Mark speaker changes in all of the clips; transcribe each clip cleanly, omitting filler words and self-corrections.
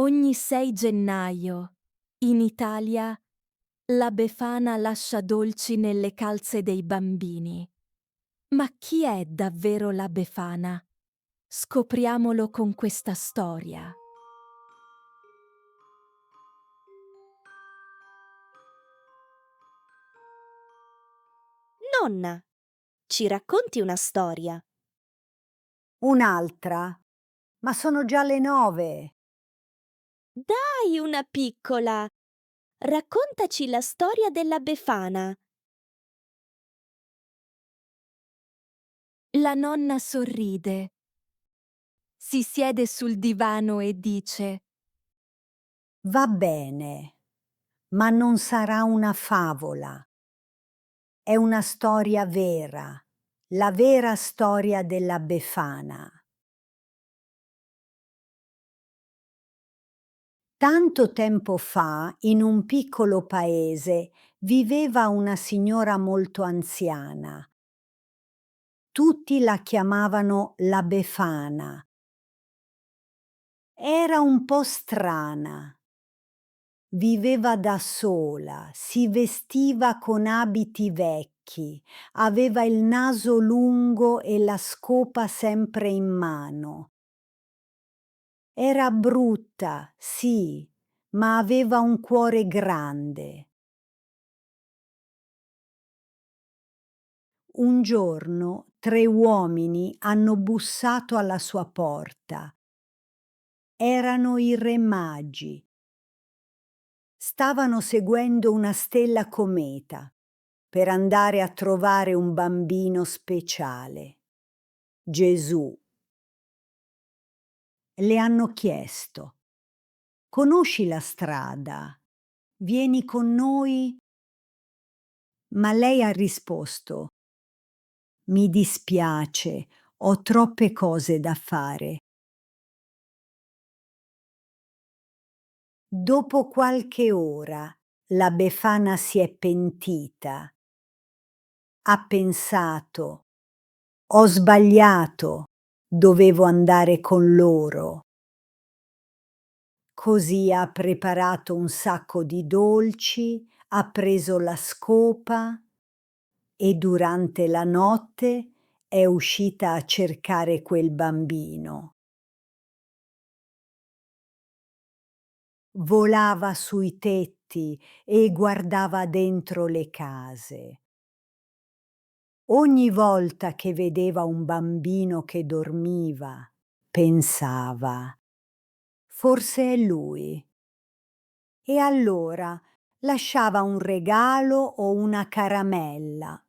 Speaker 1: Ogni 6 gennaio, in Italia, la Befana lascia dolci nelle calze dei bambini. Ma chi è davvero la Befana? Scopriamolo con questa storia.
Speaker 2: Nonna, ci racconti una storia?
Speaker 3: Un'altra? Ma sono già le 9.
Speaker 2: Dai, una piccola! Raccontaci la storia della Befana.
Speaker 1: La nonna sorride, si siede sul divano e dice:
Speaker 3: Va bene, ma non sarà una favola. È una storia vera, la vera storia della Befana. Tanto tempo fa, in un piccolo paese, viveva una signora molto anziana. Tutti la chiamavano la Befana. Era un po' strana. Viveva da sola, si vestiva con abiti vecchi, aveva il naso lungo e la scopa sempre in mano. Era brutta, sì, ma aveva un cuore grande. Un giorno 3 uomini hanno bussato alla sua porta. Erano i Re Magi. Stavano seguendo una stella cometa per andare a trovare un bambino speciale, Gesù. Le hanno chiesto: "Conosci la strada? Vieni con noi?" Ma lei ha risposto: "Mi dispiace, ho troppe cose da fare." Dopo qualche ora la Befana si è pentita. Ha pensato: "Ho sbagliato, dovevo andare con loro." Così ha preparato un sacco di dolci, ha preso la scopa e durante la notte è uscita a cercare quel bambino. Volava sui tetti e guardava dentro le case. Ogni volta che vedeva un bambino che dormiva, pensava: "Forse è lui." E allora lasciava un regalo o una caramella.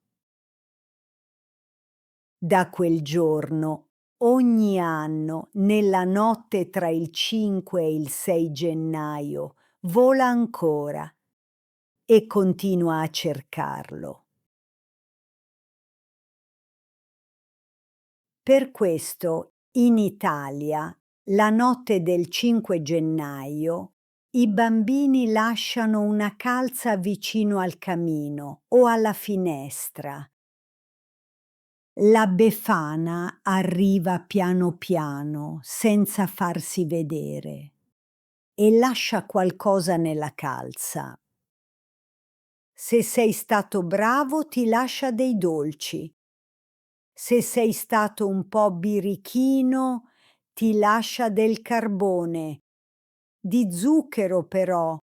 Speaker 3: Da quel giorno, ogni anno, nella notte tra il 5 e il 6 gennaio, vola ancora e continua a cercarlo. Per questo, in Italia, la notte del 5 gennaio, i bambini lasciano una calza vicino al camino o alla finestra. La Befana arriva piano piano, senza farsi vedere, e lascia qualcosa nella calza. Se sei stato bravo, ti lascia dei dolci. Se sei stato un po' birichino, ti lascia del carbone, di zucchero però.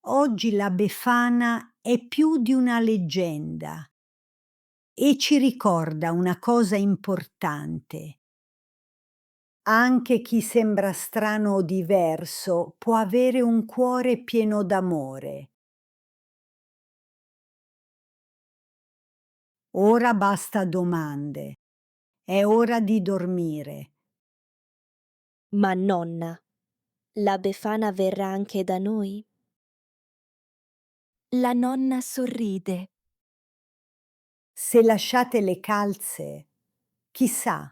Speaker 3: Oggi la Befana è più di una leggenda e ci ricorda una cosa importante. Anche chi sembra strano o diverso può avere un cuore pieno d'amore. Ora basta domande. È ora di dormire.
Speaker 2: Ma nonna, la Befana verrà anche da noi?
Speaker 1: La nonna sorride.
Speaker 3: Se lasciate le calze, chissà,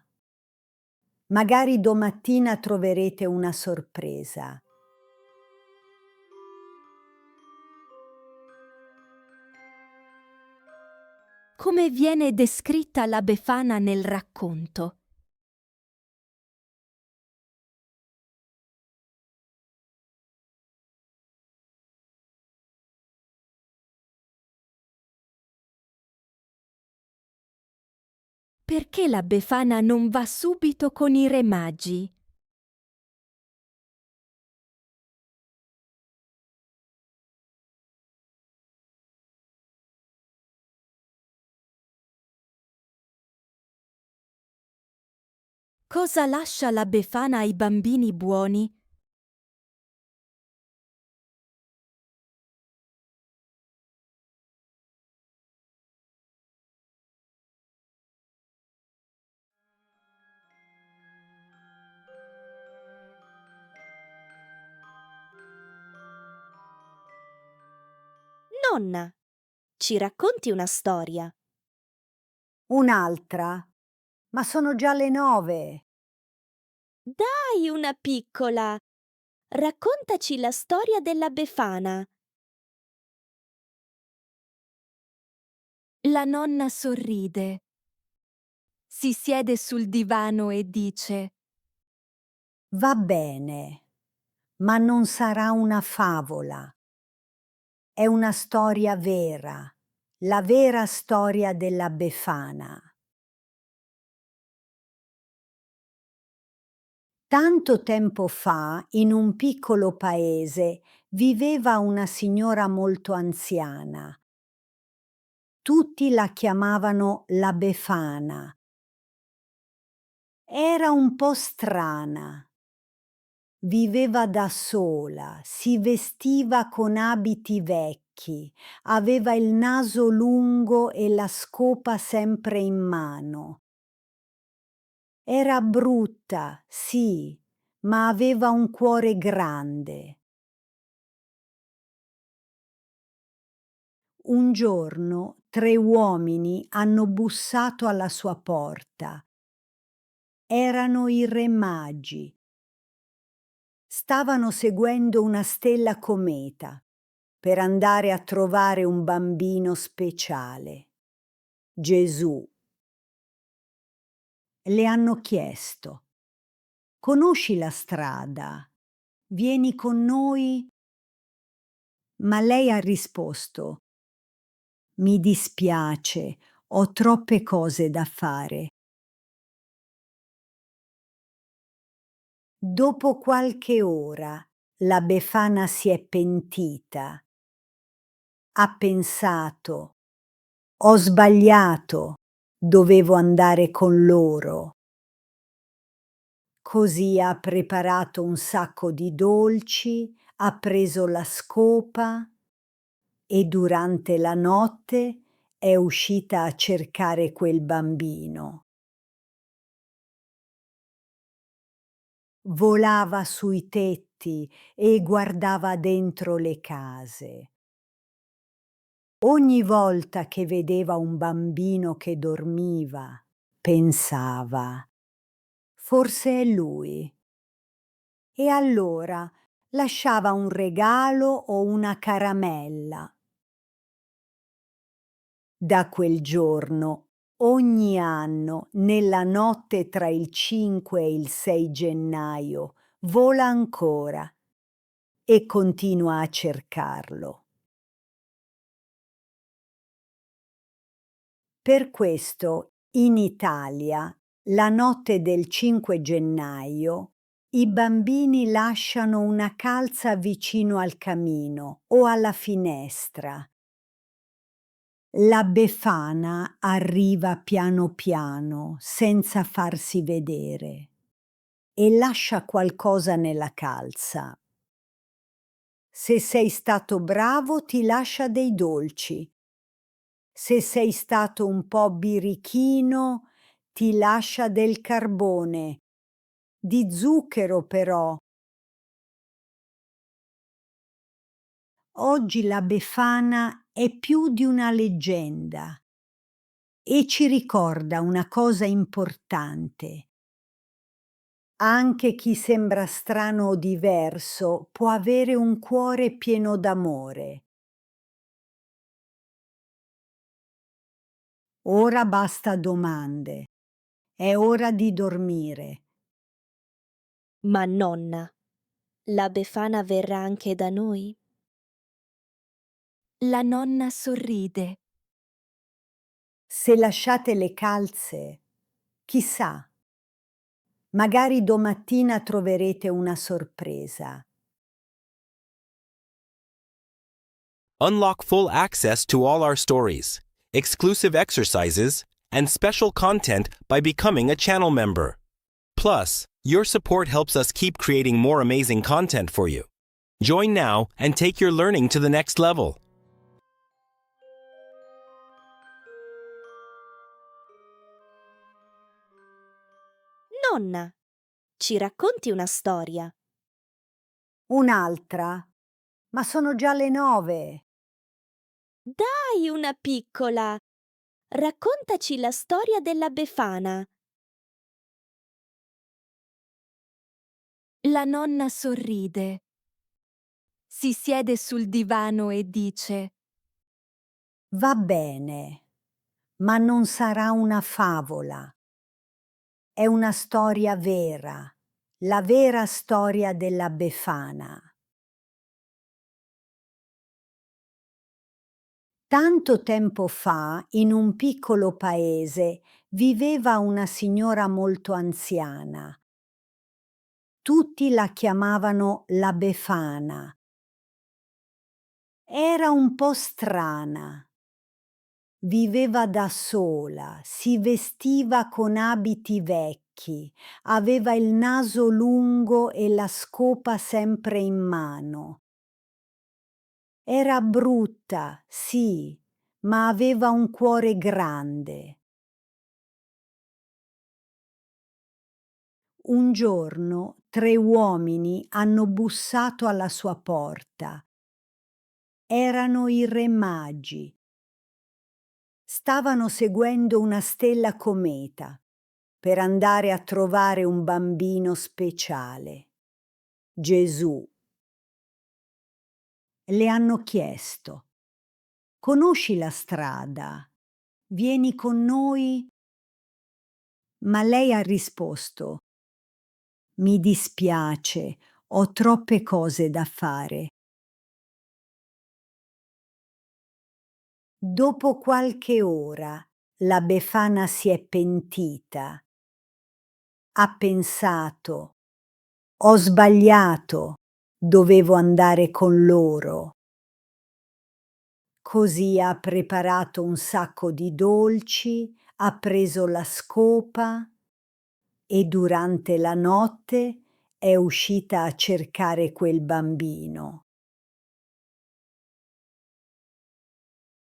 Speaker 3: magari domattina troverete una sorpresa.
Speaker 1: Come viene descritta la Befana nel racconto? Perché la Befana non va subito con i re magi? Cosa lascia la Befana ai bambini buoni?
Speaker 2: Nonna, ci racconti una storia?
Speaker 3: Un'altra? Ma sono già le 9.
Speaker 2: Dai, una piccola! Raccontaci la storia della Befana.
Speaker 1: La nonna sorride. Si siede sul divano e dice:
Speaker 3: Va bene, ma non sarà una favola. È una storia vera, la vera storia della Befana. Tanto tempo fa, in un piccolo paese, viveva una signora molto anziana. Tutti la chiamavano la Befana. Era un po' strana. Viveva da sola, si vestiva con abiti vecchi, aveva il naso lungo e la scopa sempre in mano. Era brutta, sì, ma aveva un cuore grande. Un giorno 3 uomini hanno bussato alla sua porta. Erano i re magi. Stavano seguendo una stella cometa per andare a trovare un bambino speciale, Gesù. Le hanno chiesto: conosci la strada? Vieni con noi? Ma lei ha risposto: mi dispiace, ho troppe cose da fare. Dopo qualche ora la Befana si è pentita. Ha pensato: ho sbagliato, dovevo andare con loro. Così ha preparato un sacco di dolci, ha preso la scopa e durante la notte è uscita a cercare quel bambino. Volava sui tetti e guardava dentro le case. Ogni volta che vedeva un bambino che dormiva, pensava: forse è lui. E allora lasciava un regalo o una caramella. Da quel giorno, ogni anno, nella notte tra il 5 e il 6 gennaio, vola ancora e continua a cercarlo. Per questo, in Italia, la notte del 5 gennaio, i bambini lasciano una calza vicino al camino o alla finestra. La Befana arriva piano piano, senza farsi vedere, e lascia qualcosa nella calza. Se sei stato bravo, ti lascia dei dolci. Se sei stato un po' birichino, ti lascia del carbone, di zucchero però. Oggi la Befana è più di una leggenda e ci ricorda una cosa importante. Anche chi sembra strano o diverso può avere un cuore pieno d'amore. Ora basta domande. È ora di dormire.
Speaker 2: Ma nonna, la Befana verrà anche da noi?
Speaker 1: La nonna sorride.
Speaker 3: Se lasciate le calze, Chissà, magari domattina troverete una sorpresa.
Speaker 4: Unlock full access to all our stories, exclusive exercises, and special content by becoming a channel member. Plus, your support helps us keep creating more amazing content for you. Join now and take your learning to the next level.
Speaker 2: Nonna, ci racconti una storia?
Speaker 3: Un'altra? Ma sono già le 9.
Speaker 2: Dai, una piccola! Raccontaci la storia della Befana.
Speaker 1: La nonna sorride. Si siede sul divano e dice:
Speaker 3: Va bene, ma non sarà una favola. È una storia vera, la vera storia della Befana. Tanto tempo fa, in un piccolo paese, viveva una signora molto anziana. Tutti la chiamavano la Befana. Era un po' strana. Viveva da sola, si vestiva con abiti vecchi, aveva il naso lungo e la scopa sempre in mano. Era brutta, sì, ma aveva un cuore grande. Un giorno 3 uomini hanno bussato alla sua porta. Erano i Re Magi. Stavano seguendo una stella cometa per andare a trovare un bambino speciale, Gesù. Le hanno chiesto: conosci la strada? Vieni con noi? Ma lei ha risposto: mi dispiace, ho troppe cose da fare. Dopo qualche ora la Befana si è pentita. Ha pensato: ho sbagliato, dovevo andare con loro. Così ha preparato un sacco di dolci, ha preso la scopa e durante la notte è uscita a cercare quel bambino.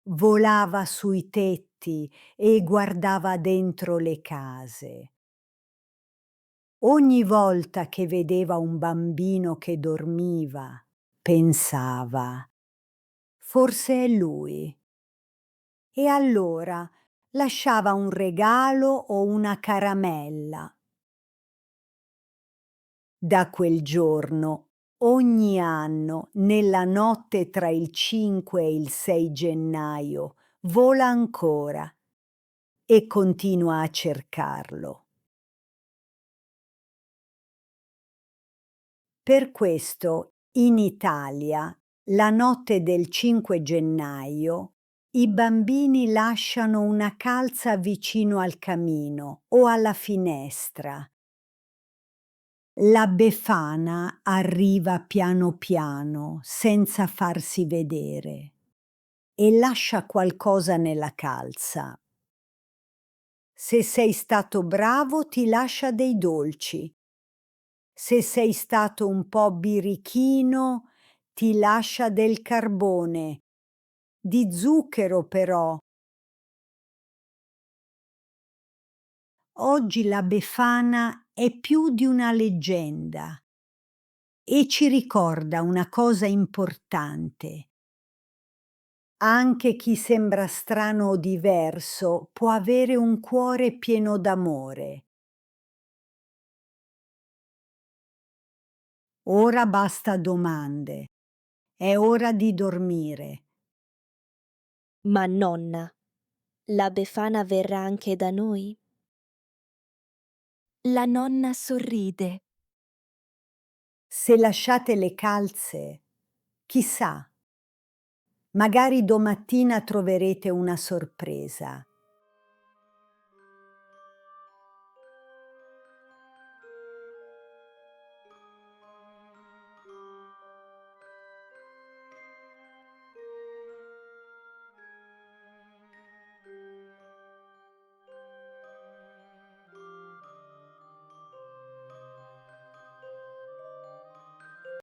Speaker 3: Volava sui tetti e guardava dentro le case. Ogni volta che vedeva un bambino che dormiva, pensava: forse è lui. E allora lasciava un regalo o una caramella. Da quel giorno, ogni anno, nella notte tra il 5 e il 6 gennaio, vola ancora e continua a cercarlo. Per questo, in Italia, la notte del 5 gennaio, i bambini lasciano una calza vicino al camino o alla finestra. La Befana arriva piano piano, senza farsi vedere, e lascia qualcosa nella calza. Se sei stato bravo, ti lascia dei dolci. Se sei stato un po' birichino, ti lascia del carbone. Di zucchero però. Oggi la Befana è più di una leggenda e ci ricorda una cosa importante. Anche chi sembra strano o diverso può avere un cuore pieno d'amore. Ora basta domande. È ora di dormire.
Speaker 2: Ma nonna, la Befana verrà anche da noi?
Speaker 1: La nonna sorride.
Speaker 3: Se lasciate le calze, chissà, magari domattina troverete una sorpresa.